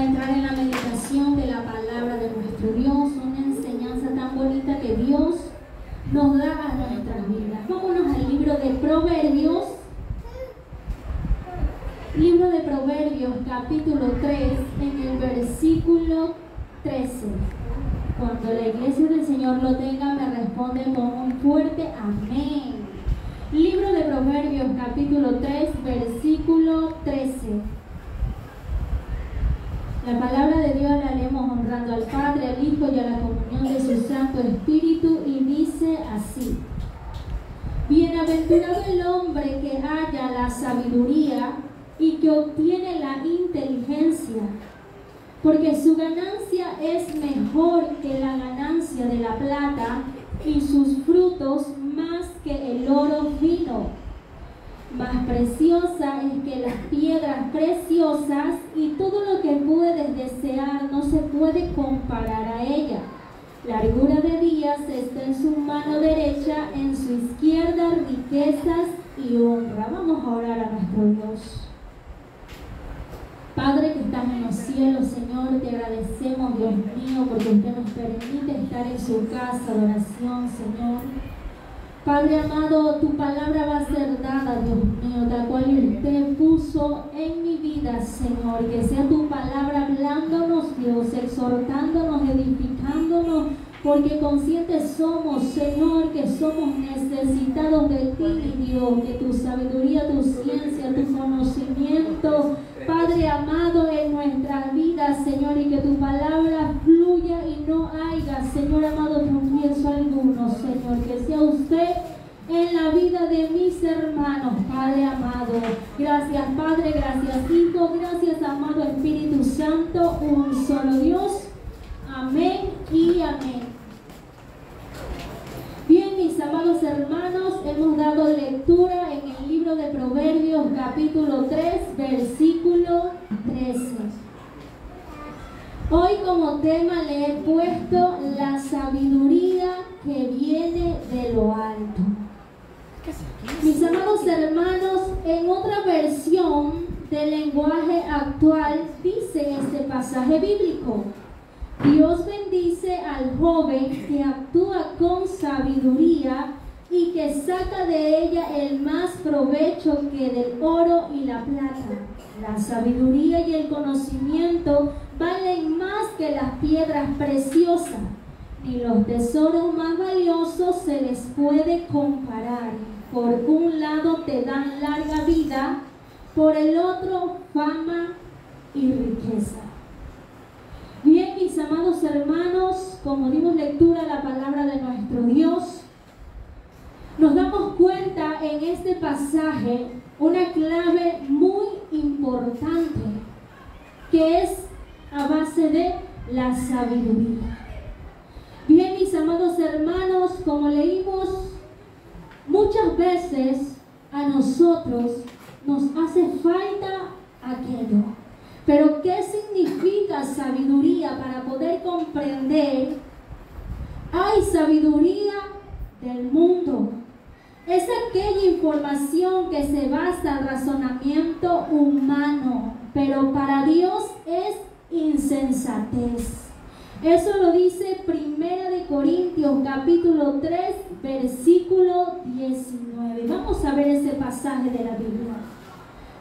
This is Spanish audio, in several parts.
entrar en la meditación de la palabra de nuestro Dios, una enseñanza tan bonita que Dios nos da a nuestras vidas. Vámonos al libro de Proverbios. Libro de Proverbios, capítulo 3, en el versículo 13. Cuando la iglesia del Señor lo tenga, me responde con un fuerte amén. Libro de Proverbios, capítulo 3, versículo 13. La palabra de Dios la leemos honrando al Padre, al Hijo y a la comunión de su Santo Espíritu, y dice así: Bienaventurado el hombre que halla la sabiduría y que obtiene la inteligencia, porque su ganancia es mejor que la ganancia de la plata, y sus frutos más que el oro fino. Más preciosa es que las piedras preciosas, y todo lo que puedes desear no se puede comparar a ella. Largura de días está en su mano derecha, en su izquierda riquezas y honra. Vamos a orar a nuestro Dios. Padre que estás en los cielos, Señor, te agradecemos, Dios mío, porque usted nos permite estar en su casa de oración, Señor. Padre amado, tu palabra va a ser dada, Dios mío, tal cual usted puso en mi vida, Señor. Que sea tu palabra hablándonos, Dios, exhortándonos, edificándonos, porque conscientes somos, Señor, que somos necesitados de ti, mi Dios, que tu sabiduría, tu ciencia, tu conocimiento, Padre amado, en nuestras vidas, Señor, y que tu palabra fluya y no haya, Señor amado, tropiezo alguno, Señor. Que sea usted en la vida de mis hermanos, Padre amado. Gracias, Padre, gracias, Hijo, gracias, amado Espíritu Santo, un solo Dios. Amén y amén. Bien, mis amados hermanos, hemos dado lectura en el libro de Proverbios, capítulo 3, versículo 13. Hoy como tema le he puesto la sabiduría que viene de lo alto. Mis amados hermanos, en otra versión del lenguaje actual dice este pasaje bíblico: Dios bendice al joven que actúa con sabiduría y que saca de ella el más provecho que del oro y la plata. La sabiduría y el conocimiento valen más que las piedras preciosas, ni los tesoros más valiosos se les puede comparar. Por un lado te dan larga vida, por el otro fama y riqueza. Bien, mis amados hermanos, como dimos lectura a la palabra de nuestro Dios, nos damos cuenta en este pasaje una clave muy importante, que es a base de la sabiduría. Bien, mis amados hermanos, como leímos, muchas veces a nosotros nos hace falta aquello. Pero ¿qué significa sabiduría para poder comprender? Hay sabiduría del mundo. Es aquella información que se basa en razonamiento humano, pero para Dios es insensatez. Eso lo dice 1 Corintios capítulo 3, versículo 19. Vamos a ver ese pasaje de la Biblia,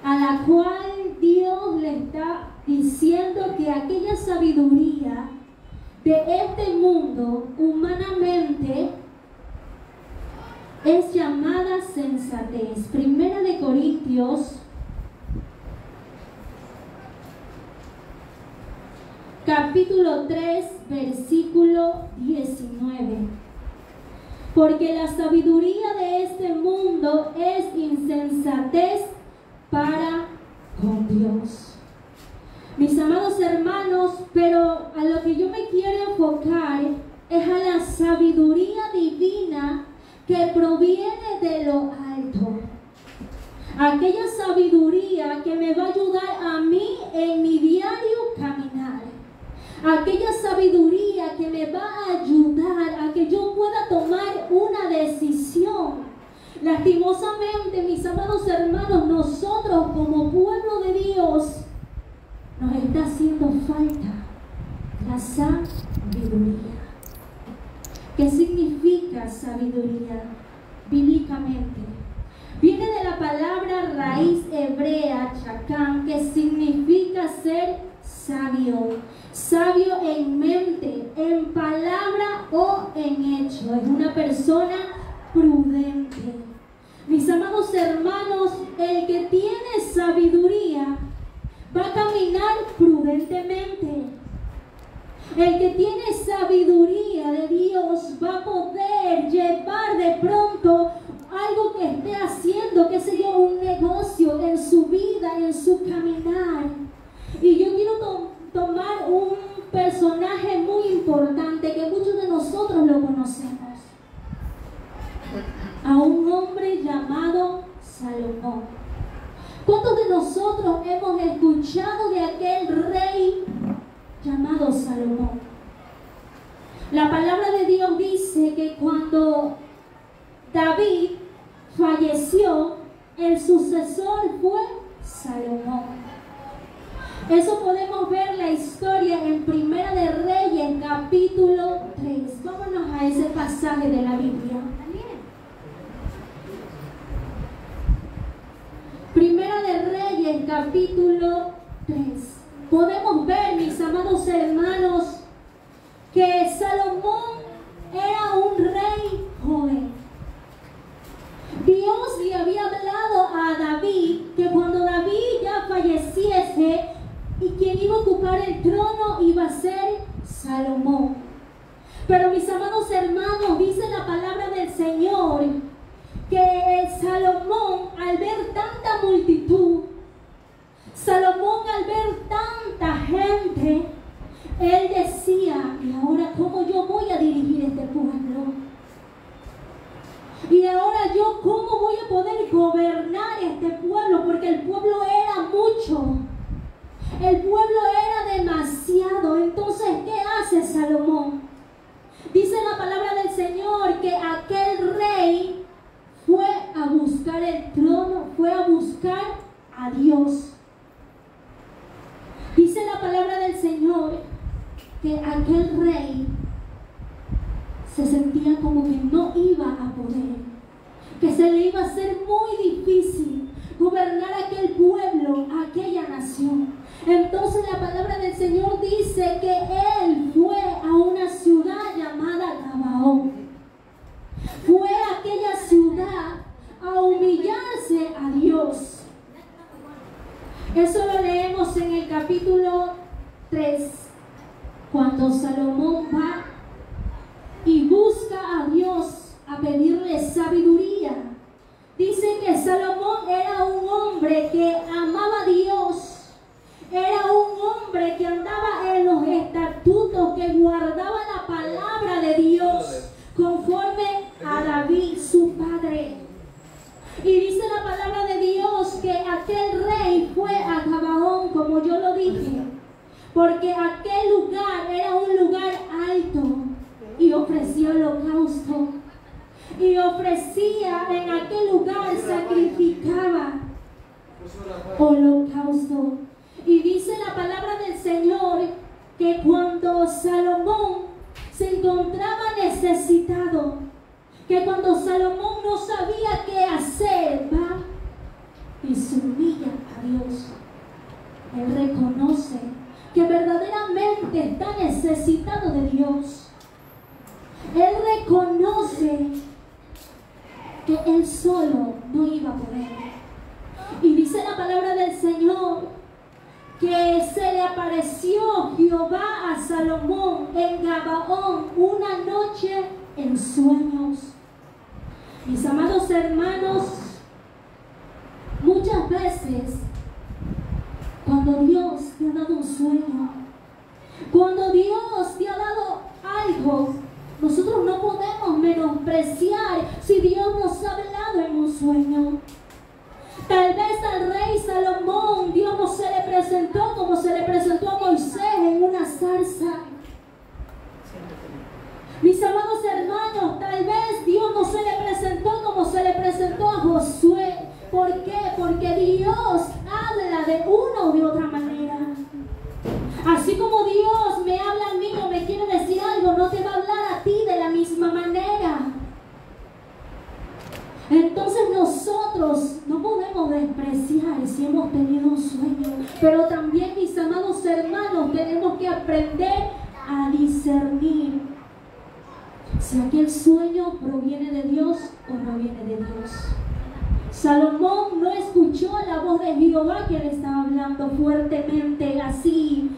a la cual Dios le está diciendo que aquella sabiduría de este mundo humanamente es llamada sensatez. 1 Corintios capítulo 3, versículo 19. Porque la sabiduría de este mundo es insensatez para con Dios. Mis amados hermanos, pero a lo que yo me quiero enfocar es a la sabiduría divina que proviene de lo alto. Aquella sabiduría que me va a ayudar a mí en mi diario caminar. Aquella sabiduría que me va a ayudar a que yo pueda tomar una decisión. Lastimosamente, mis amados hermanos, nosotros como pueblo de Dios nos está haciendo falta la sabiduría. ¿Qué significa sabiduría bíblicamente? Viene de la palabra raíz hebrea, chacán, que significa ser sabio. Sabio en mente, en palabra o en hecho. Es una persona prudente. Mis amados hermanos, el que tiene sabiduría va a caminar prudentemente. El que tiene sabiduría de Dios va a poder llevar de pronto algo que esté haciendo, qué sé yo, un negocio en su vida, en su caminar. Y yo quiero tomar un personaje muy importante que muchos de nosotros lo conocemos. A un hombre llamado Salomón. ¿Cuántos de nosotros hemos escuchado de aquel rey llamado Salomón? La palabra de Dios dice que cuando David falleció, el sucesor fue Salomón. Eso podemos ver la historia en Primera de Reyes, capítulo 3. Vámonos a ese pasaje de la Biblia. Primera de Reyes, capítulo 3. Podemos ver, mis amados hermanos, que Salomón era un rey joven. Dios le había hablado a David que cuando David ya falleciese, y quien iba a ocupar el trono iba a ser Salomón. Pero mis amados hermanos, dice la palabra del Señor que Salomón, al ver tanta multitud, Salomón al ver tanta gente, él decía: ¿y ahora cómo yo voy a dirigir este pueblo? Y ahora yo cómo voy a poder gobernar este pueblo, porque el pueblo era mucho. El pueblo era demasiado. Entonces, ¿qué hace Salomón? Dice la palabra del Señor que aquel rey fue a buscar el trono, fue a buscar a Dios. Dice la palabra del Señor que aquel rey se sentía como que no iba a poder, que se le iba a hacer muy difícil gobernar aquel pueblo, aquella nación. Entonces la palabra del Señor dice que él fue a una ciudad llamada Gabaón. Fue a aquella ciudad a humillarse a Dios. Eso lo leemos en el capítulo 3, cuando Salomón va y busca a Dios a pedirle sabiduría. Dice que Salomón era un hombre que amaba a Dios. Era un hombre que andaba en los estatutos, que guardaba la palabra de Dios conforme a David, su padre. Y dice la palabra de Dios que aquel rey fue a Gabaón, como yo lo dije, porque aquel lugar era un lugar alto y ofreció holocausto. Y ofrecía en aquel lugar, sacrificaba holocausto. Y dice la palabra del Señor que cuando Salomón se encontraba necesitado, que cuando Salomón no sabía qué hacer, va y se humilla a Dios. Él reconoce que verdaderamente está necesitado de Dios. Él reconoce que él solo no iba a poder. Y dice la palabra del Señor que se le apareció Jehová a Salomón en Gabaón una noche en sueños. Mis amados hermanos, muchas veces cuando Dios te ha dado un sueño, cuando Dios te ha dado algo, nosotros no podemos menospreciar si Dios nos ha hablado en un sueño. Tal vez al rey Salomón Dios no se le presentó como se le presentó a Moisés en una zarza. Mis amados hermanos, tal vez Dios no se le presentó como se le presentó a Josué. ¿Por qué? Porque Dios habla de una o de otra manera. Así como Dios me habla a mí o me quiere decir algo, no te va a hablar a ti de la misma manera. Entonces nosotros no podemos despreciar si hemos tenido un sueño, pero también, mis amados hermanos, tenemos que aprender a discernir si aquel sueño proviene de Dios o no viene de Dios. Salomón no escuchó la voz de Jehová que le estaba hablando fuertemente así.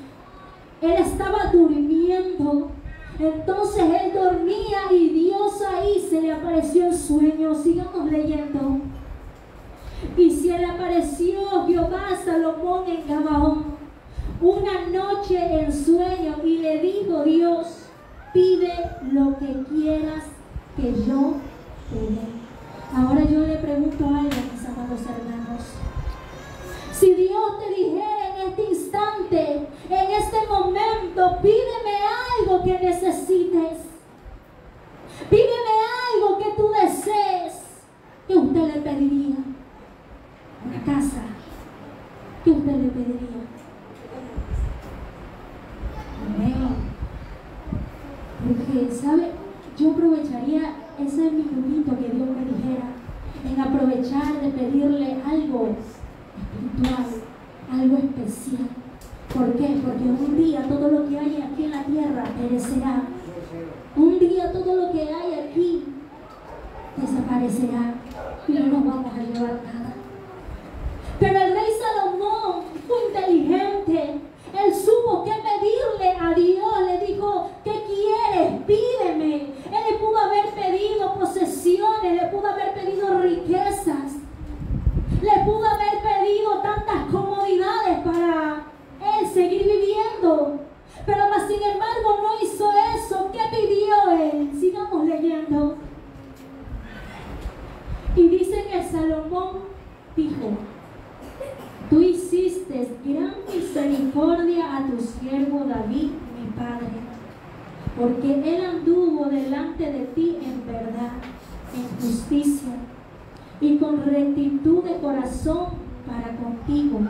Él estaba durmiendo. Entonces él dormía y Dios ahí se le apareció en sueño. Sigamos leyendo. Y se le apareció Jehová a Salomón en Gabaón una noche en sueño y le dijo Dios: pide lo que quieras que yo te dé. Ahora yo le pregunto a algo, mis amados hermanos. Si Dios te dijera en este instante, en este momento, pídeme algo que necesites, pídeme algo que tú desees, ¿qué usted le pediría? Una casa, ¿qué usted le pediría? Amén. Porque, ¿sabe? Yo aprovecharía ese minutito que Dios me dijera en aprovechar de pedirle algo espiritual, algo especial. ¿Por qué? Porque un día todo lo que hay aquí en la tierra perecerá. Un día todo lo que hay aquí desaparecerá y no nos vamos a llevar nada. Pero el rey Salomón fue inteligente. Él supo qué pedirle a Dios. Le dijo: ¿qué quieres? Pídeme. Él le pudo haber pedido posesiones, le pudo haber pedido riquezas, le pudo haber pedido tantas comodidades para él seguir viviendo. Pero más sin embargo no hizo eso. ¿Qué pidió él? Sigamos leyendo. Y dice que Salomón dijo: tú hiciste gran misericordia a tu siervo David, mi padre, porque él anduvo delante de ti en verdad, en justicia y con rectitud de corazón para contigo.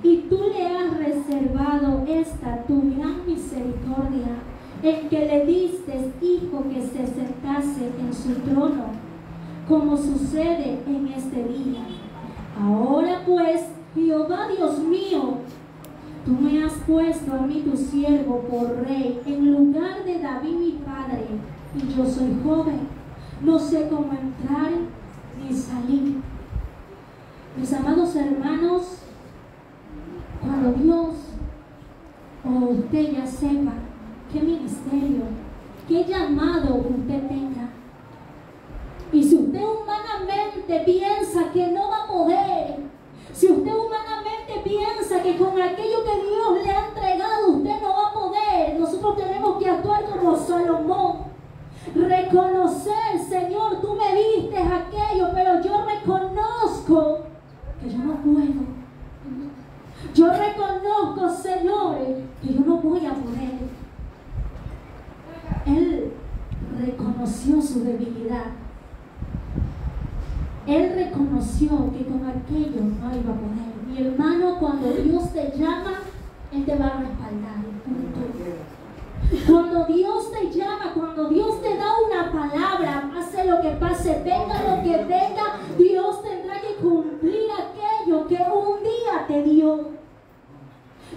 Y tú le has reservado esta tu gran misericordia, en que le diste hijo que se sentase en su trono, como sucede en este día. Ahora pues, Jehová Dios mío, tú me has puesto a mí tu siervo por rey en lugar de David mi padre, y yo soy joven, no sé cómo entrar ni salir. Mis amados hermanos, cuando Dios o usted ya sepa qué ministerio, qué llamado usted tenga, y si usted humanamente piensa que no va a poder, si usted humanamente piensa que con aquello que Dios le ha entregado usted no va a poder, nosotros tenemos que actuar como Salomón. Reconocer: Señor, tú me diste aquello, pero yo reconozco que yo no puedo. Yo reconozco, Señor, que yo no voy a poder. Él reconoció su debilidad. Él reconoció que con aquello no iba a poder. Mi hermano, cuando Dios te llama, Él te va a respaldar. Punto. Cuando Dios te llama, cuando Dios te da una palabra, pase lo que pase, venga lo que venga, Dios tendrá que cumplir aquello que un día te dio.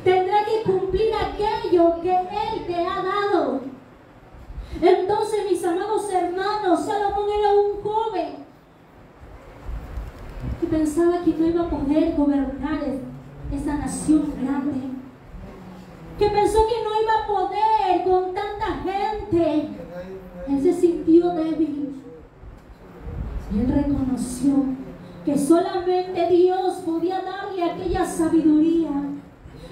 Tendrá que cumplir aquello que Él te ha dado. Entonces, mis amados hermanos, Salomón era un joven que pensaba que no iba a poder gobernar esa nación grande, que pensó que no iba a poder con tanta gente. Él se sintió débil y él reconoció que solamente Dios podía darle aquella sabiduría,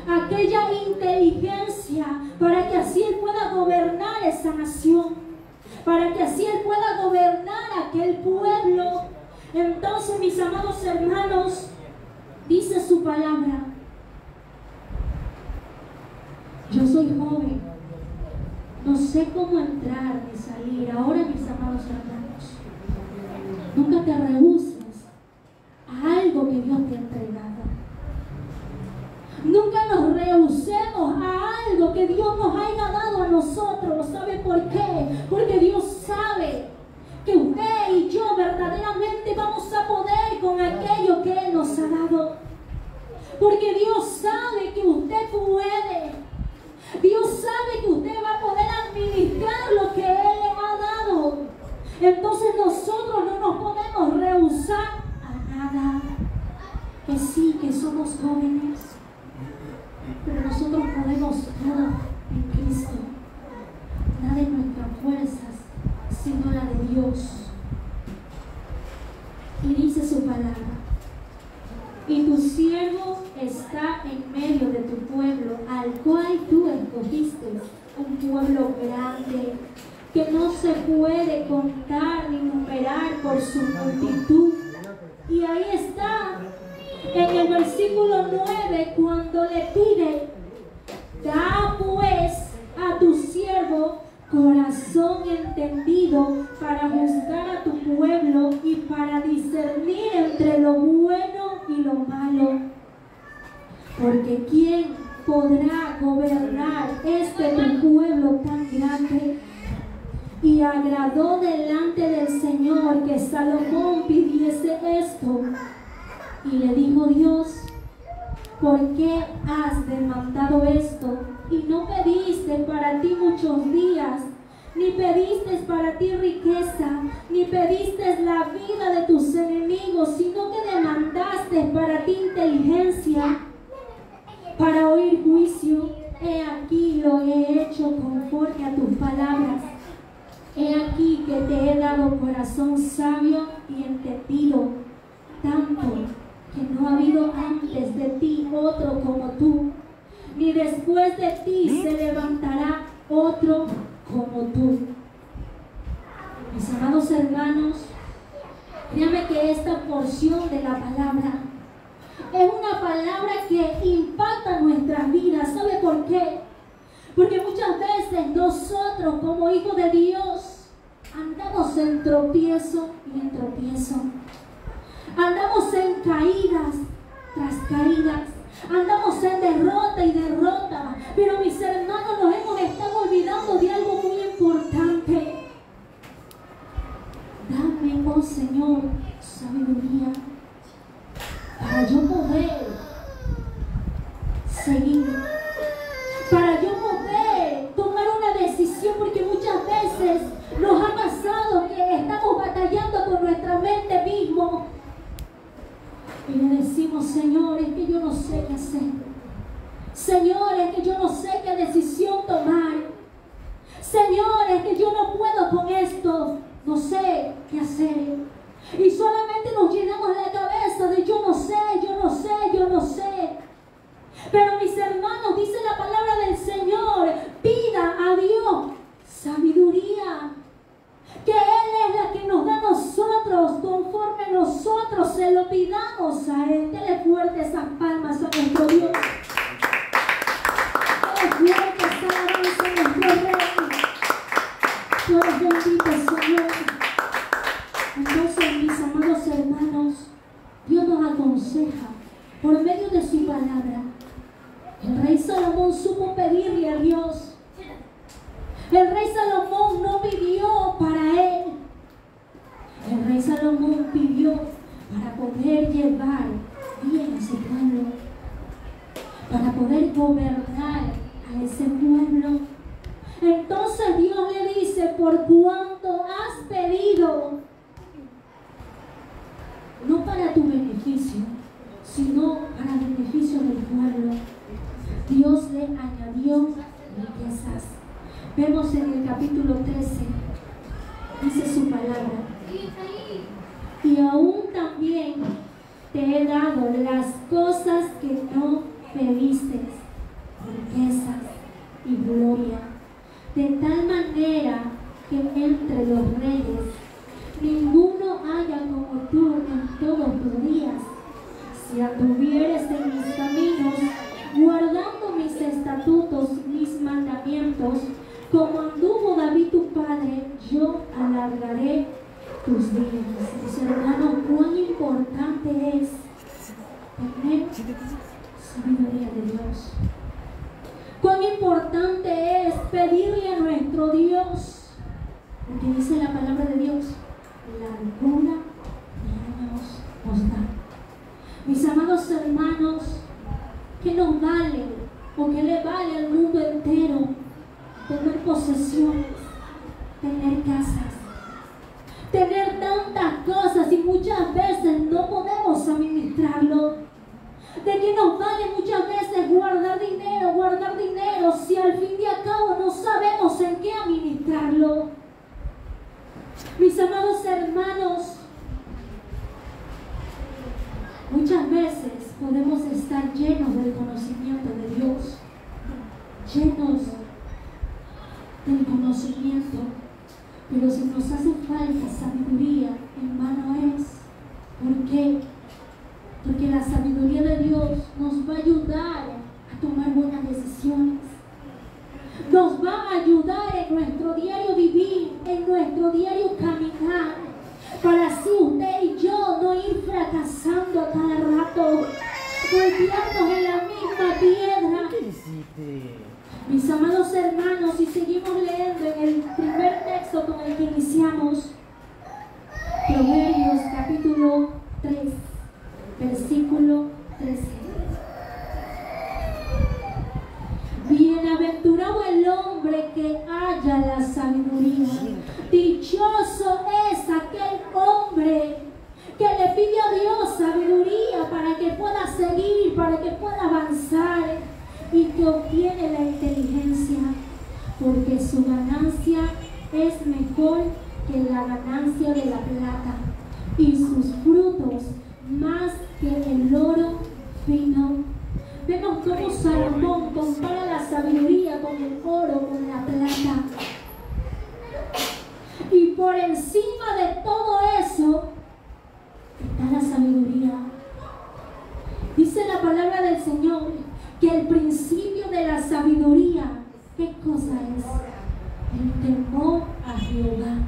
aquella inteligencia, para que así él pueda gobernar esa nación, para que así él pueda gobernar aquel pueblo. Entonces, mis amados hermanos, dice su palabra: yo soy joven, no sé cómo entrar ni salir. Ahora, mis amados hermanos, nunca te rehúses a algo que Dios te ha entregado. Nunca nos rehusemos a algo que Dios nos haya dado a nosotros. ¿Sabe por qué? Porque Dios sabe que usted y yo verdaderamente vamos a poder con aquello que Él nos ha dado. Porque Dios sabe que usted puede. Dios sabe que usted va a poder administrar lo que Él le ha dado. Entonces nosotros no nos podemos rehusar a nada. Que sí, que somos jóvenes, pero nosotros podemos todo en Cristo. Nada de nuestras fuerzas, sino la de Dios. Y dice su palabra: y tu siervo está en medio de tu pueblo, al cual tú escogiste, un pueblo grande, que no se puede contar ni numerar por su multitud. Y ahí está, en el versículo 9, cuando le pide: da pues a tu siervo corazón entendido para juzgar a tu pueblo y para discernir entre lo bueno y lo malo. Porque ¿quién podrá gobernar tu pueblo tan grande? Y agradó delante del Señor que Salomón pidiese esto. Y le dijo Dios: ¿por qué has demandado esto? Y no pediste para ti muchos días, ni pediste para ti riqueza, ni pediste la vida de tus enemigos, sino que demandaste para ti inteligencia, para oír juicio. He aquí lo he hecho conforme a tus palabras. He aquí que te he dado corazón sabio y entendido, tanto que no ha habido antes de ti otro como tú, ni después de ti se levantará otro como tú. Mis amados hermanos, créanme que esta porción de la palabra es una palabra que impacta nuestras vidas. ¿Sabe por qué? Porque muchas veces nosotros como hijos de Dios andamos en tropiezo y en tropiezo. Andamos en caídas tras caídas. Andamos en derrota y derrota. Pero mis hermanos, nos hemos estado olvidando de algo muy importante. Dame, oh Señor, sabiduría para yo poder seguir, para yo poder tomar una decisión, porque muchas veces nos ha pasado que estamos batallando con nuestra mente mismo y le decimos: Señor, es que yo no sé qué hacer. Señor, es que yo no sé qué decisión tomar. Señor, es que yo no puedo con esto, no sé qué hacer. Y solamente nos llenamos la cabeza de yo no sé, yo no sé, yo no sé. Pero mis hermanos, dice la palabra del Señor: pida a Dios sabiduría, que Él es la que nos da a nosotros conforme nosotros se lo pidamos a Él. Dele fuerte esas palmas a nuestro Dios. Dele fuerte esa alabanza a nuestro Rey. Tú eres bendito, Señor. Entonces, mis amados hermanos, Dios nos aconseja por medio de su palabra. El rey Salomón supo pedirle a Dios. El rey Salomón no pidió para él. El rey Salomón pidió para poder llevar bien a ese pueblo, para poder gobernar a ese pueblo. Entonces Dios le dice: por cuanto has pedido, no para tu beneficio, sino para el beneficio del pueblo, Dios le añadió riquezas. Vemos en el capítulo 13, dice su palabra: y aún también te he dado las cosas que no pediste, riquezas y gloria, de tal manera que entre los reyes ninguno haya como tú en todos tus días, si anduvieres en mis caminos, guardando mis estatutos, mis mandamientos, como anduvo David tu padre, yo alargaré tus días. Mis hermanos, cuán importante es tener sabiduría de Dios. Cuán importante es pedirle a nuestro Dios, porque dice la palabra de Dios, largura de años nos da. Mis amados hermanos, ¿qué nos vale o qué le vale al mundo entero tener posesiones, tener casas, tener tantas cosas y muchas veces no podemos administrarlo? ¿De qué nos vale muchas veces guardar dinero, si al fin y al cabo no sabemos en qué administrarlo? Mis amados hermanos, muchas veces podemos estar llenos del conocimiento de Dios, llenos del conocimiento, pero si nos hace falta sabiduría, en vano es. ¿Por qué? Porque la sabiduría de Dios nos va a ayudar a tomar buenas decisiones. Nos va a ayudar en nuestro diario vivir, en nuestro diario caminar, para así usted y yo no ir fracasando a cada rato, golpearnos en la misma piedra. ¿Qué hiciste? Mis amados hermanos, si seguimos leyendo en el primer texto con el que iniciamos, Proverbios capítulo 3, versículo 13. Bienaventurado el hombre que halla la sabiduría. Dichoso es aquel hombre que le pide a Dios sabiduría para que pueda seguir, para que pueda avanzar, y que obtiene la inteligencia, porque su ganancia es mejor que la ganancia de la plata, y sus frutos más que el oro fino. Vemos cómo Salomón compara la sabiduría con el oro, con la plata. Y por encima de todo eso está la sabiduría. Dice la palabra del Señor que el principio de la sabiduría, ¿qué cosa es? El temor a Jehová.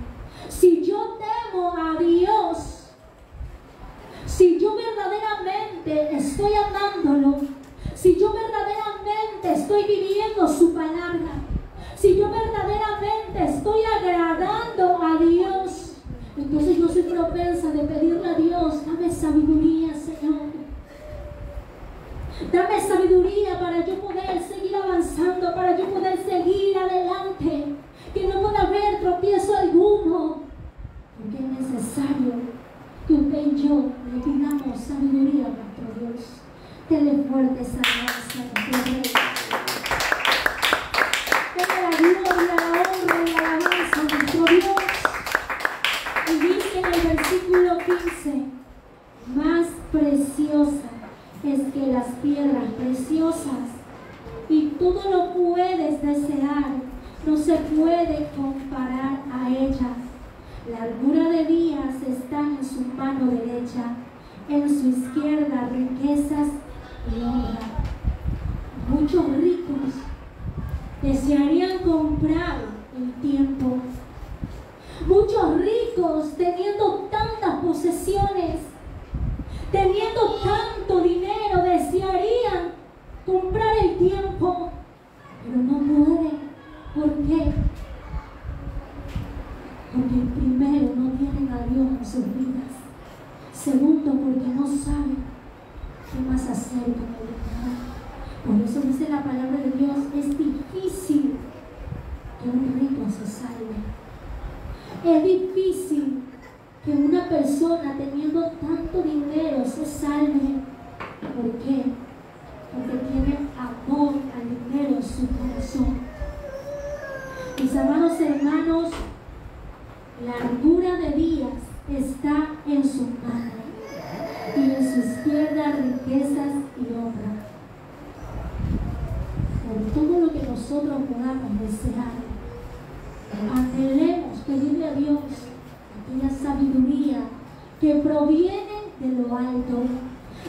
Si yo temo a Dios, si yo verdaderamente estoy amándolo, si yo verdaderamente estoy viviendo su palabra, si yo verdaderamente estoy agradando a Dios, entonces yo soy propensa de pedirle a Dios, dame sabiduría, Señor. Dame sabiduría para yo poder seguir avanzando, para yo poder seguir adelante, que no pueda haber tropiezo alguno, porque es necesario que usted y yo le pidamos sabiduría a nuestro Dios. Dele fuerte esa gracia a nuestro Rey. Dele la gloria, la honra y la alabanza a nuestro Dios. Y dice en el versículo 15, más preciosa es que las piedras preciosas, y todo lo puedes desear, no se puede comparar a ella. Largura de días está en su mano derecha, en su izquierda riquezas y honra. Muchos ricos desearían comprar el tiempo. Muchos ricos, teniendo tantas posesiones, teniendo tanto dinero, desearían comprar el tiempo, pero no pueden. ¿Por qué? Porque primero no tienen a Dios en sus vidas. Segundo, porque no saben qué más hacer con el dinero. Por eso dice la palabra de Dios, es difícil que un rico se salve. Es difícil que una persona teniendo tanto dinero se salve. ¿Por qué? Porque tiene amor al dinero en su corazón. Mis amados hermanos, largura de días está en su mano, y en su izquierda riquezas y honra. Por todo lo que nosotros podamos desear, anhelemos pedirle a Dios aquella sabiduría que proviene de lo alto.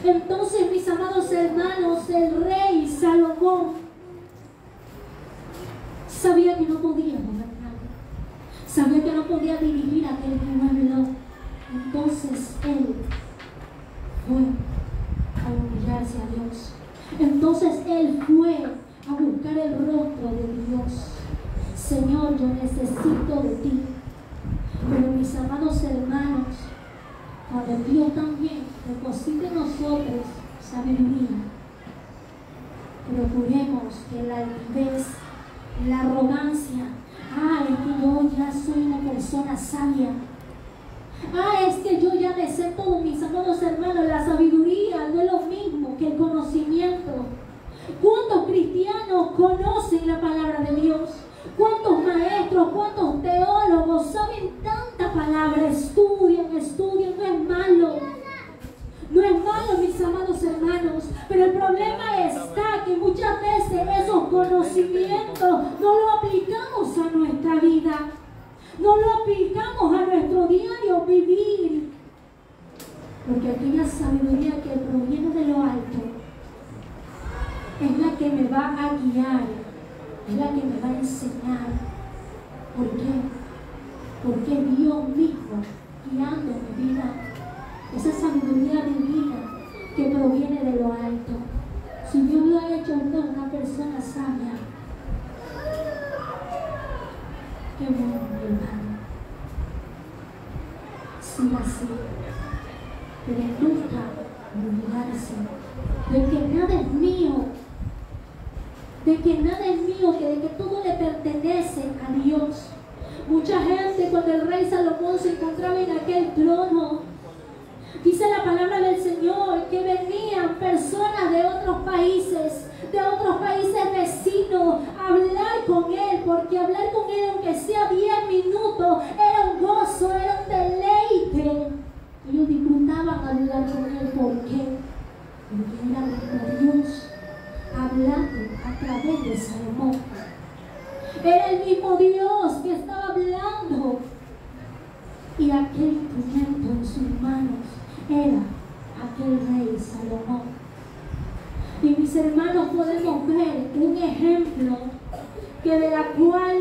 Entonces, mis amados hermanos, el rey Salomón sabía que no podía gobernar, sabía que no podía dirigir a aquel pueblo. Entonces él fue a humillarse a Dios. Entonces él fue a buscar buscar el rostro de Dios. Señor, yo necesito de ti. Pero mis amados hermanos, cuando Dios también deposite en nosotros sabiduría, procuremos que la altivez, la arrogancia, es que yo ya soy una persona sabia, es que yo ya me sé todo. Mis amados hermanos, la sabiduría no es lo mismo que el conocimiento. ¿Cuántos cristianos conocen la palabra de Dios? ¿Cuántos maestros, cuántos teólogos saben tanta palabra? Estudian, no es malo. No es malo, mis amados hermanos, pero el problema está que muchas veces esos conocimientos no los aplicamos a nuestra vida, no lo aplicamos a nuestro diario vivir, porque aquella sabiduría que proviene de lo alto es la que me va a guiar, es la que me va a enseñar. ¿Por qué? Porque Dios mismo guiando mi vida, esa sabiduría divina que proviene de lo alto. Si Dios lo ha hecho a usted una persona sabia, qué bueno, mi hermano. Siga así, pero nunca olvidarse de que nada es mío, de que todo le pertenece a Dios. Mucha gente, cuando el rey Salomón se encontraba en aquel trono, dice la palabra del Señor que venían personas de otros países vecinos, a hablar con él, porque hablar con él, aunque sea 10 minutos, era un gozo, era un deleite. Ellos disfrutaban hablar con él. ¿Por qué? Porque era nuestro Dios hablando a través de Salomón. Era el mismo Dios que estaba hablando, y aquel instrumento en sus manos era aquel rey Salomón. Y mis hermanos, podemos ver un ejemplo que de la cual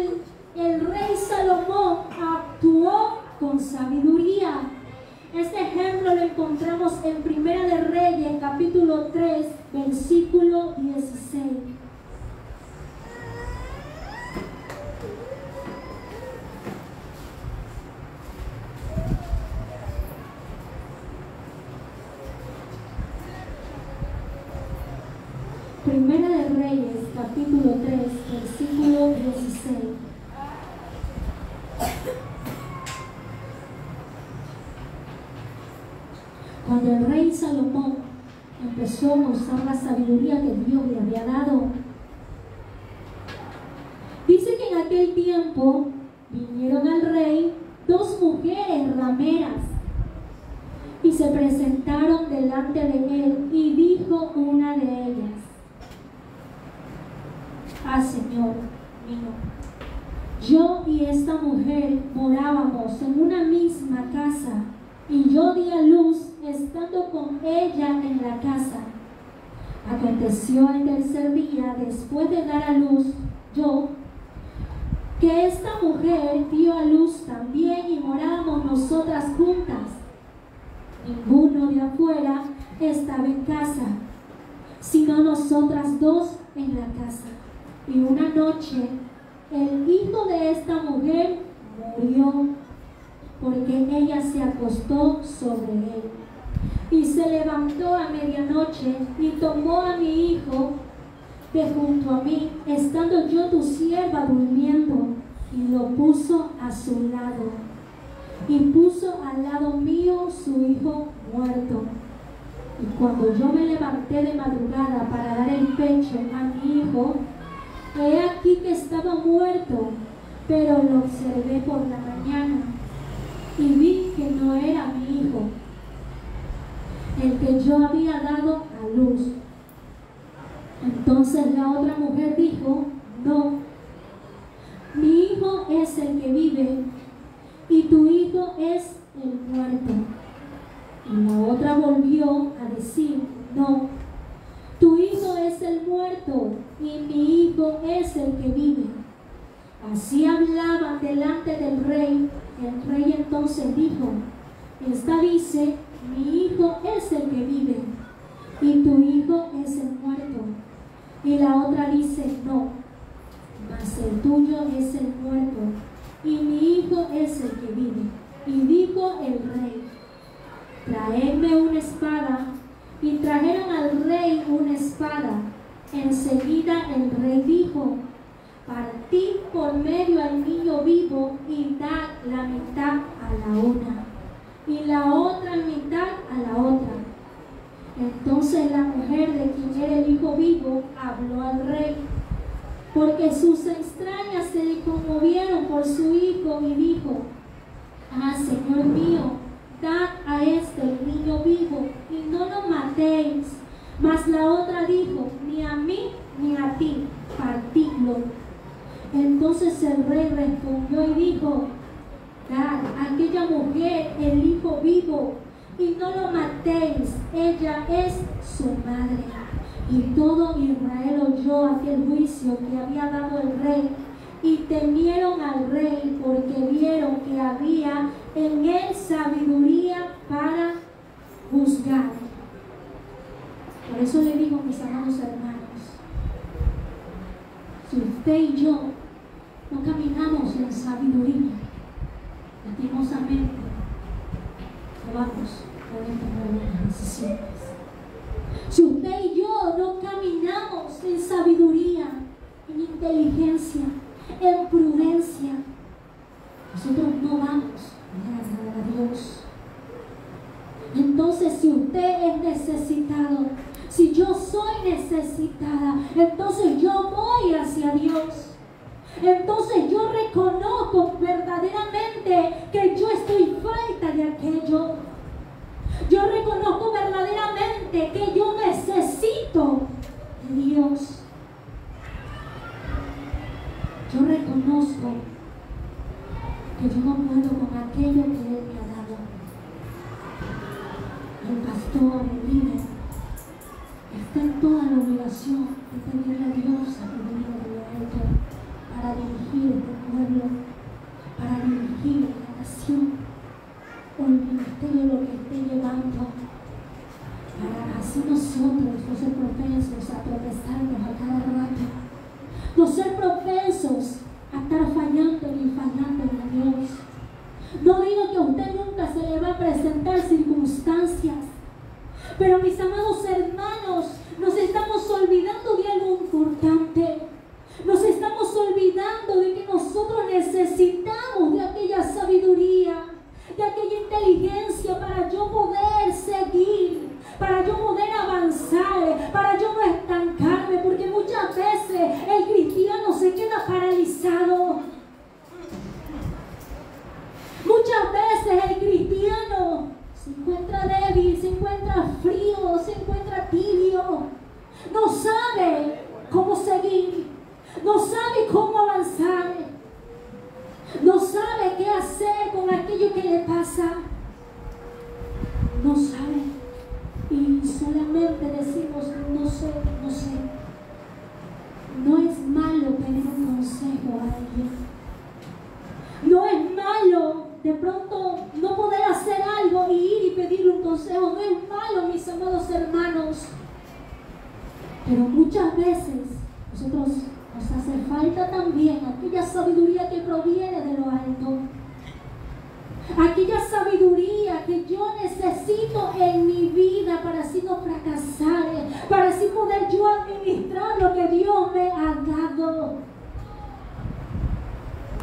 el rey Salomón actuó con sabiduría. Este ejemplo lo encontramos en Primera de Reyes, capítulo 3, versículo 16. Primera de Reyes, capítulo 3, versículo 16. Cuando el rey Salomón empezó a usar la sabiduría que Dios le había dado, dice que en aquel tiempo vinieron al rey 2 mujeres rameras y se presentaron delante de él, y dijo una de ellas: Señor mío, yo y esta mujer morábamos en una misma casa, y yo di a luz estando con ella en la casa. Aconteció el tercer día, después de dar a luz yo, que esta mujer dio a luz también, y morábamos nosotras juntas. Ninguno de afuera estaba en casa, sino nosotras 2 en la casa. Y una noche el hijo de esta mujer murió, porque ella se acostó sobre él. Y se levantó a medianoche y tomó a mi hijo de junto a mí, estando yo tu sierva durmiendo, y lo puso a su lado. Y puso al lado mío su hijo muerto. Y cuando yo me levanté de madrugada para dar el pecho a mi hijo, he aquí que estaba muerto, pero lo observé por la mañana y vi que no era mi hijo, el que yo había dado a luz. Entonces la otra mujer dijo: no, mi hijo es el que vive y tu hijo es el muerto. Y la otra volvió a decir: no, tu hijo es el muerto y mi hijo es el que vive. Así hablaban delante del rey. El rey entonces dijo: esta dice: mi hijo es el que vive y tu hijo es el muerto. Y la otra dice, no, mas el tuyo es el muerto, y mi hijo es el que vive. Y dijo el rey, traedme una espada. Y trajeron al rey una espada. Enseguida el rey dijo, partid por medio al niño vivo y dad la mitad a la una y la otra mitad a la otra. Entonces la mujer de quien era el hijo vivo habló al rey, porque sus extrañas se le conmovieron por su hijo, y dijo, ah, Señor mío, dad a este el niño vivo y no lo matéis. Mas la otra dijo, ni a mí ni a ti, partidlo. Entonces el rey respondió y dijo, dad a aquella mujer el hijo vivo y no lo matéis, ella es su madre. Y todo Israel oyó aquel juicio que había dado el rey, y temieron al rey, porque vieron que había en él sabiduría para juzgar. Por eso le digo, mis amados hermanos, si usted y yo no caminamos en sabiduría, lastimosamente no vamos a poder tomar buenas decisiones. Si usted y yo no caminamos en sabiduría, en inteligencia, en prudencia, nosotros no vamos a agradar a Dios. Entonces, si usted es necesitado, si yo soy necesitada, entonces yo voy hacia Dios. Entonces yo reconozco verdaderamente que yo estoy falta de aquello. Yo reconozco verdaderamente que yo necesito de Dios. Yo reconozco que yo no puedo con aquello que Él me ha dado. El pastor, el líder, está en toda la obligación de pedirle a Dios sabiduría de lo alto para dirigir este pueblo, para dirigir la nación, o el ministerio lo que esté llevando, para así nosotros no ser propensos a tropezarnos a cada rato, no ser propensos a estar fallando y fallando en Dios. No digo que a usted nunca se le va a presentar circunstancias, pero mis amados hermanos, nos estamos olvidando de algo importante. Nos estamos olvidando de que nosotros necesitamos de aquella sabiduría, de aquella inteligencia para yo poder seguir, para yo poder avanzar, para yo no estancarme, porque muchas veces el cristiano se queda paralizado. Muchas veces el cristiano se encuentra débil, se encuentra frío, se encuentra tibio, no sabe cómo seguir, no sabe cómo avanzar, no sabe qué hacer con aquello que le pasa, no sabe, y solamente decimos no sé, no sé. No es malo pedir un consejo a alguien, no es malo de pronto no poder hacer algo y ir y pedirle un consejo, no es malo, mis amados hermanos, pero muchas veces nosotros nos hace falta también aquella sabiduría que proviene de lo alto, aquella sabiduría que yo necesito en mi vida para así no fracasar, para así poder yo administrar lo que Dios me ha dado.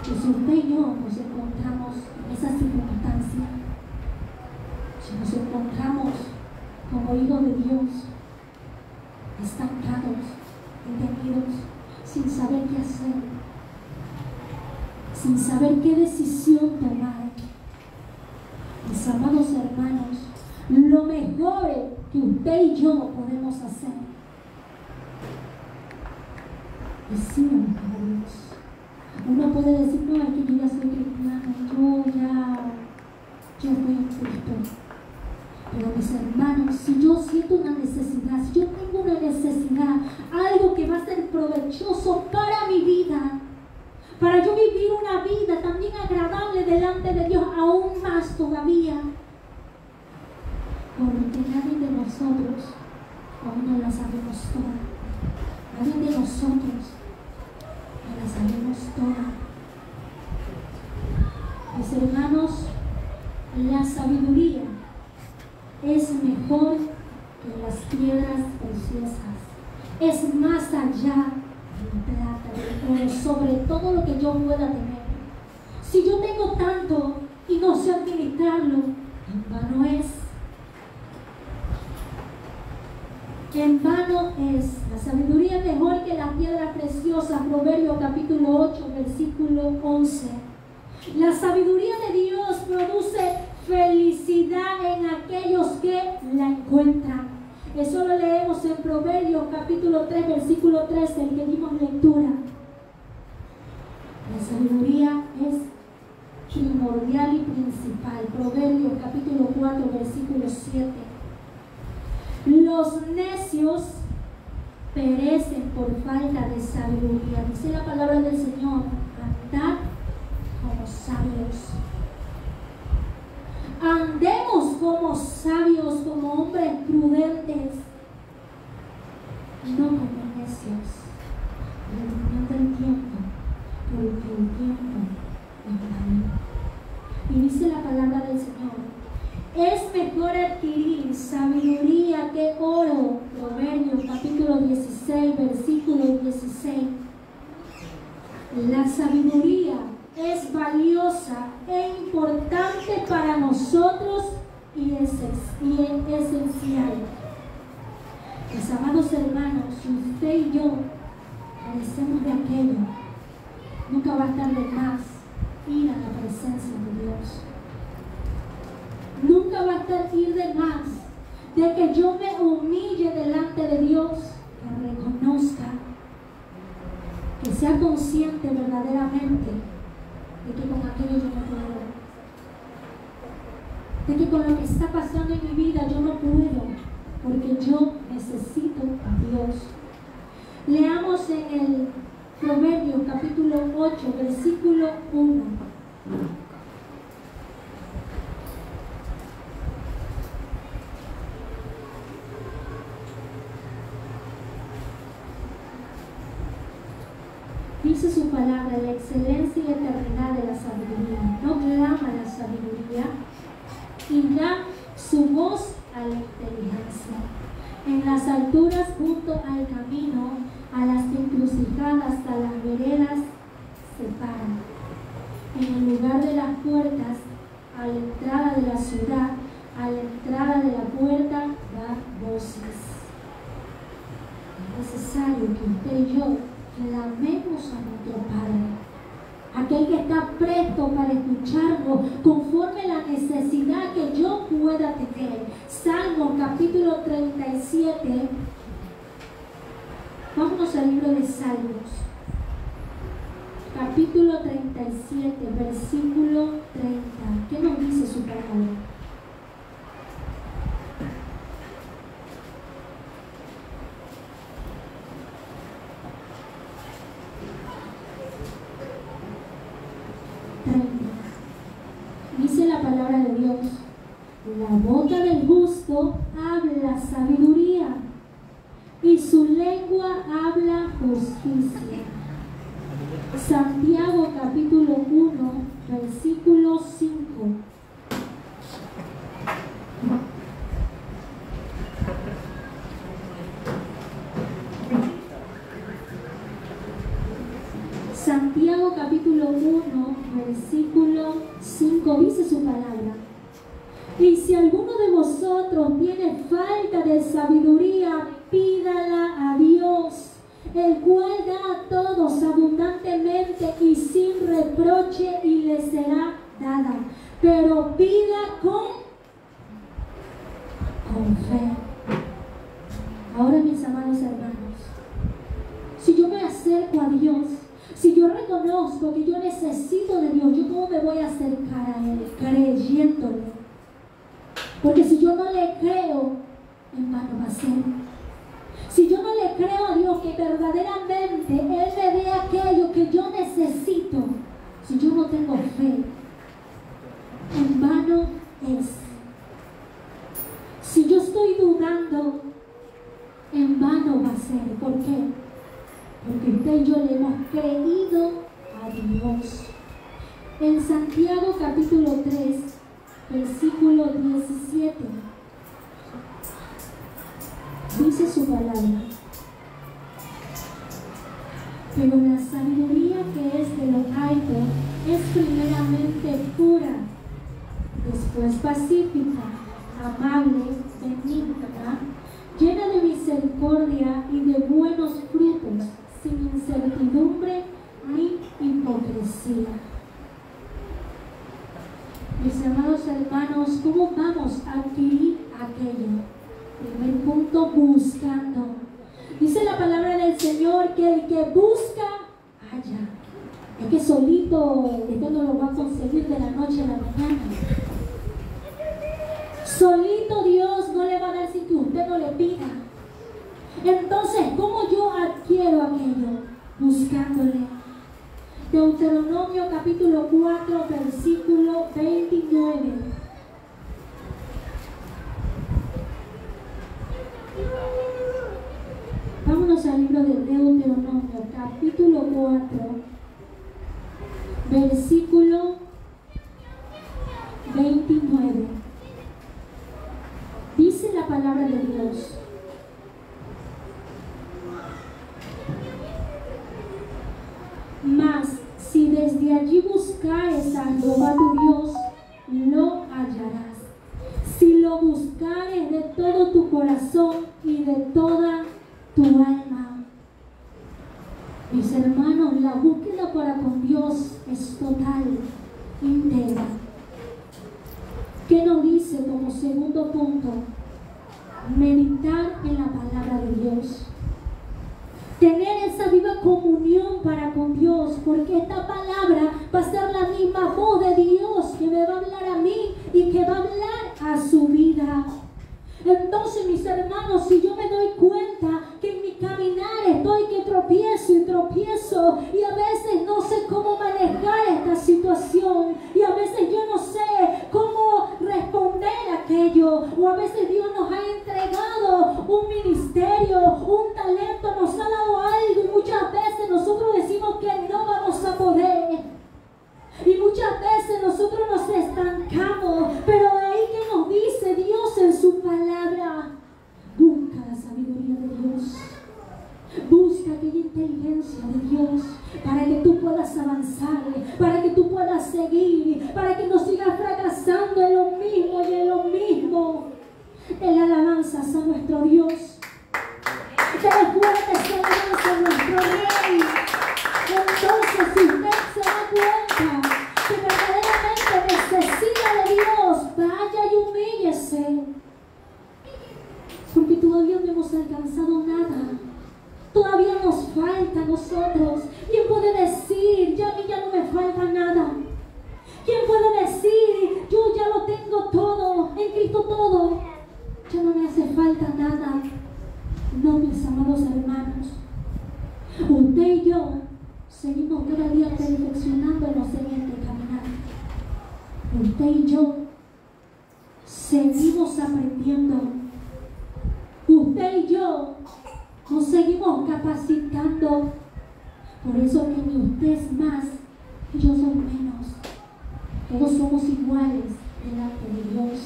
Y si usted y yo nos encontramos en esa circunstancia, si nos encontramos como hijos de Dios, estancados, detenidos, sin saber qué hacer, sin saber qué decisión tomar, mis amados hermanos, lo mejor que usted y yo podemos hacer es ir a buscar a Dios. Uno puede decir, no, es que yo ya soy cristiano, yo estoy en Cristo. Pero mis hermanos, si yo siento una necesidad, si yo tengo una necesidad, algo que va a ser provechoso para mi vida, para yo vivir una vida también agradable delante de Dios, aún más todavía, porque nadie de nosotros aún no la sabemos toda. Nadie de nosotros no la sabemos toda. Mis hermanos, la sabiduría es mejor que las piedras preciosas. Es más allá del plata, del oro, sobre todo lo que yo pueda tener. Si yo tengo tanto y no sé administrarlo, en vano es. En vano es. La sabiduría es mejor que las piedras preciosas. Proverbios capítulo 8, versículo 11. La sabiduría de Dios produce felicidad en aquellos que la encuentran. Eso lo leemos en Proverbios capítulo 3, versículo 13, el que dimos lectura. La sabiduría es primordial y principal. Proverbios capítulo 4, versículo 7. Los necios perecen por falta de sabiduría. Dice la palabra del Señor: andad como sabios. Andemos como sabios, como hombres prudentes, no como necios, redimiendo el tiempo, porque el tiempo es malo. Y dice la palabra del Señor: es mejor adquirir sabiduría que oro. Proverbios capítulo 16, versículo 16. La sabiduría es valiosa e importante para nosotros y es esencial. Mis amados hermanos, si usted y yo carecemos de aquello, nunca va a estar de más ir a la presencia de Dios. Nunca va a estar ir de más de que yo me humille delante de Dios, que reconozca, que sea consciente verdaderamente de que con aquello yo no puedo, de que con lo que está pasando en mi vida yo no puedo, porque yo necesito a Dios. Leamos en el Proverbio capítulo 8, versículo 1. Dice su palabra: la excelencia y eternidad de la sabiduría. No clama la sabiduría y da su voz a la inteligencia. En las alturas junto al camino, a las encrucijadas, a las veredas se para. En el lugar de las puertas, a la entrada de la ciudad, a la entrada de la puerta, da voces. Es necesario que usted y yo clamemos a nuestro Padre, aquel que está presto para escucharnos conforme la necesidad que yo pueda tener. Salmo capítulo 37. Vámonos al libro de Salmos, capítulo 37, versículo 30. ¿Qué nos dice su palabra? Dice la palabra de Dios: la boca del justo habla sabiduría y su lengua habla justicia. Santiago capítulo 1, versículo 5. Santiago capítulo 1, versículo 5 dice su palabra: y si alguno de vosotros tiene falta de sabiduría, pídala a Dios, el cual da a todos abundantemente y sin reproche, y le será dada. Pero pida con fe. Ahora, mis amados hermanos, si yo me acerco a Dios, si yo reconozco que yo necesito de Dios, ¿yo cómo me voy a acercar a Él? Creyéndole. Porque si yo no le creo, en vano va a ser. Si yo no le creo a Dios que verdaderamente Él me dé aquello que yo necesito, si yo no tengo fe, en vano es. Si yo estoy dudando, en vano va a ser. ¿Por qué? En Santiago capítulo 3, versículo 17, dice su palabra: pero la sabiduría que es de lo alto es primeramente pura, después pacífica, amable, benigna, llena de misericordia y de buenos frutos, sin incertidumbre ni hipocresía. Mis amados hermanos, ¿cómo vamos a adquirir aquello? Primer punto, buscando. Dice la palabra del Señor que el que busca, halla. Es que solito esto no lo va a conseguir de la noche a la mañana. Solito Dios no le va a dar sin que usted no le pida. Entonces, ¿cómo yo adquiero aquello? Buscándole. Deuteronomio capítulo 4, versículo 29. Vámonos al libro de Deuteronomio capítulo 4, versículo 29. Dice la palabra de Dios: mas si desde allí buscares a Jehová tu Dios, lo hallarás. Si lo buscares de todo tu corazón y de toda tu alma. Mis hermanos, la búsqueda para con Dios es total, íntegra. ¿Qué nos dice como segundo punto? Meditar en la palabra de Dios. Tener esa viva comunión para con Dios, porque esta palabra va a ser la misma voz de Dios que me va a hablar a mí y que va a hablar a su vida. Entonces, mis hermanos, si yo me doy cuenta que en mi caminar estoy que tropiezo y tropiezo y a veces no sé cómo manejar esta situación y a veces yo no sé cómo responder a aquello, o a veces Dios nos ha entregado un ministerio, un talento, nos ha dado algo y muchas veces nosotros decimos que no vamos a poder. Y muchas veces nosotros nos estancamos, pero de ahí que nos dice Dios en su palabra: busca la sabiduría de Dios, busca aquella inteligencia de Dios para que tú puedas avanzar, para que tú puedas seguir, para que no sigas fracasando en lo mismo y en lo mismo. En la alabanza a nuestro Dios, dale fuerte alabanza a nuestro Rey. Entonces, si usted se da cuenta que verdaderamente necesita de Dios, vaya y humíllese, porque todavía no hemos alcanzado nada. Todavía nos falta a nosotros. ¿Quién puede decir, ya a mí ya no me falta nada? ¿Quién puede decir, yo ya lo tengo todo, en Cristo todo, ya no me hace falta nada? No, mis amados hermanos, usted y yo seguimos cada día perfeccionándonos en este caminar. Usted y yo seguimos aprendiendo. Usted y yo nos seguimos capacitando. Por eso que ni usted es más y yo soy menos. Todos somos iguales delante de Dios.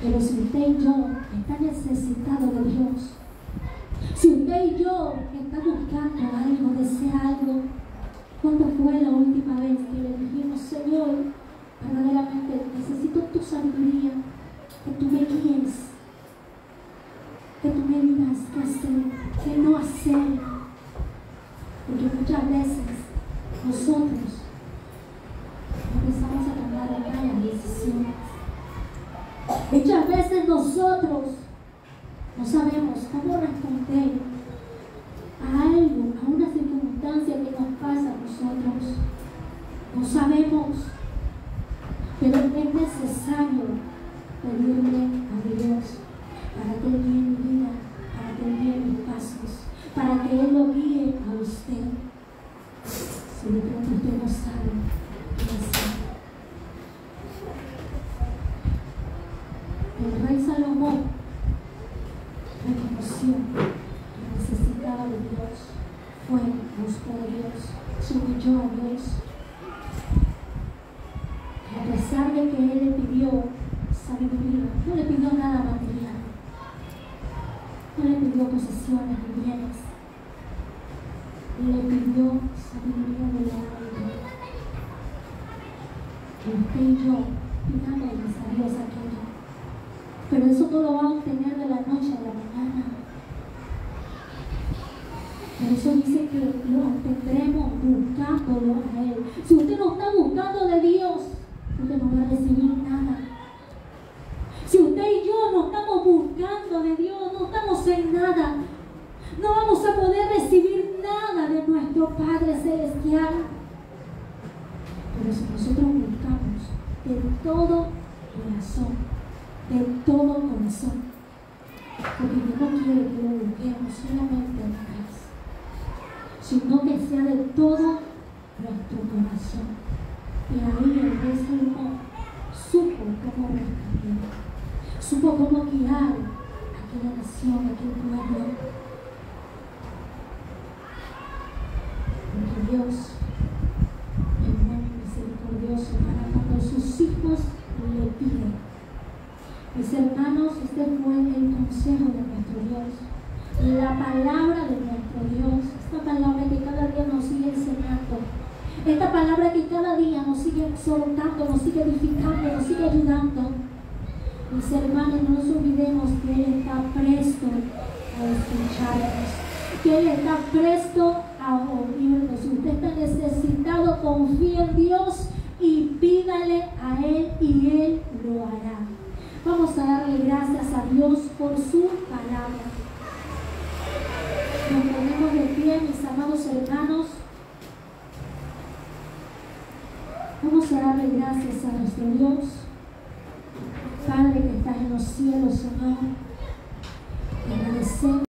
Pero si usted y yo está necesitado de Dios, si usted y yo está buscando algo, desea algo, ¿cuándo fue la última vez que le dijimos: Señor, verdaderamente necesito tu sabiduría, que tú me guíes, que tú me digas qué hacer, qué no hacer? Porque muchas veces nosotros empezamos a tomar malas decisiones. Muchas veces nosotros no sabemos cómo responder a algo, a una circunstancia que nos pasa a nosotros. No sabemos, pero es necesario pedirle a Dios para que Él guíe mi vida, para que Él guíe mis pasos, para que Él lo guíe a usted. Si de pronto usted no sabe qué hacer. El rey Salomón reconoció que necesitaba de Dios, fue, buscó a Dios, se humilló a Dios. a pesar de que Él le pidió sabiduría, no le pidió nada material, no le pidió posesiones ni bienes, le pidió sabiduría de lo alto. Y usted y yo, pidámosles a Dios aquello, pero eso no lo va a obtener de la noche a la mañana. Por eso dice que lo obtendremos buscándolo a Él. Si usted no está buscando de Dios, usted no va a recibir nada. Si usted y yo no estamos buscando de Dios, no estamos en nada, no vamos a poder recibir nada de nuestro Padre Celestial. Pero si nosotros buscamos de todo corazón, porque Dios no quiere que lo busquemos solamente en casa, sino que sea de todo nuestro corazón. Y ahí el rey Salomón supo cómo rescatar, supo cómo guiar a aquella nación, a aquel pueblo. Porque Dios es bueno y misericordioso para cuando sus hijos le piden. Mis hermanos, este fue el consejo de nuestro Dios, la palabra de nuestro Dios, esta palabra que cada día nos sigue enseñando, esta palabra que cada día nos sigue exhortando, nos sigue edificando, nos sigue ayudando. Mis hermanos, no nos olvidemos que Él está presto a escucharnos, que Él está presto a oírnos. Si usted está necesitado, confíe en Dios y pídale a Él y Él lo hará. Vamos a darle gracias a Dios por su palabra. Nos ponemos de pie, mis amados hermanos. Vamos a darle gracias a nuestro Dios. Padre que estás en los cielos, Señor. Te agradecemos.